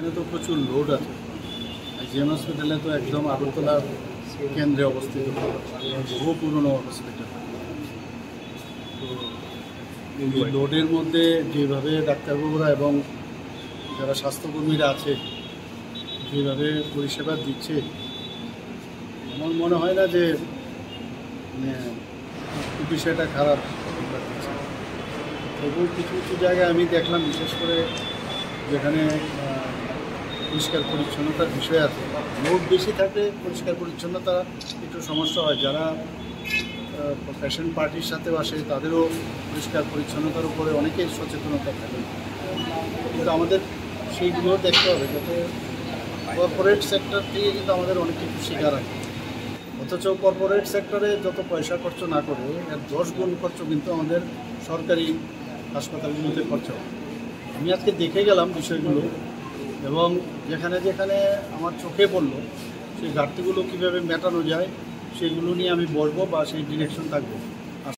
এখানে তো প্রচুর লোড আছে। জিএম হসপিটালে তো একদম আগরতলার কেন্দ্রে অবস্থিত, বহু পুরনো হসপিটাল। তো এই লোডের মধ্যে যেভাবে ডাক্তারবাবুরা এবং যারা স্বাস্থ্যকর্মীরা আছে যেভাবে পরিষেবা দিচ্ছে, আমার মনে হয় না যে বিষয়টা খারাপ দিচ্ছে। তবু কিছু কিছু জায়গায় আমি দেখলাম, বিশেষ করে যেখানে পরিষ্কার পরিচ্ছন্নতার বিষয় আছে, লোড বেশি থাকলে পরিষ্কার পরিচ্ছন্নতা একটু সমস্যা হয়। যারা পেশেন্ট পার্টির সাথেও আসে তাদেরও পরিষ্কার পরিচ্ছন্নতার উপরে অনেকেই সচেতনতা থাকে, কিন্তু আমাদের সেইগুলো দেখতে হবে যাতে কর্পোরেট সেক্টর থেকে কিন্তু আমাদের অনেক কিছু শেখার আছে। অথচ কর্পোরেট সেক্টরে যত পয়সা খরচ না করে এর 10 গুণ খরচ কিন্তু আমাদের সরকারি হাসপাতালগুলোতে খরচ হয়। আমি আজকে দেখে গেলাম বিষয়গুলো, এবং যেখানে যেখানে আমার চোখে পড়লো সেই ঘাটতিগুলো কীভাবে মেটানো যায় সেগুলো নিয়ে আমি বলবো বা সেই ডিরেকশন থাকবে।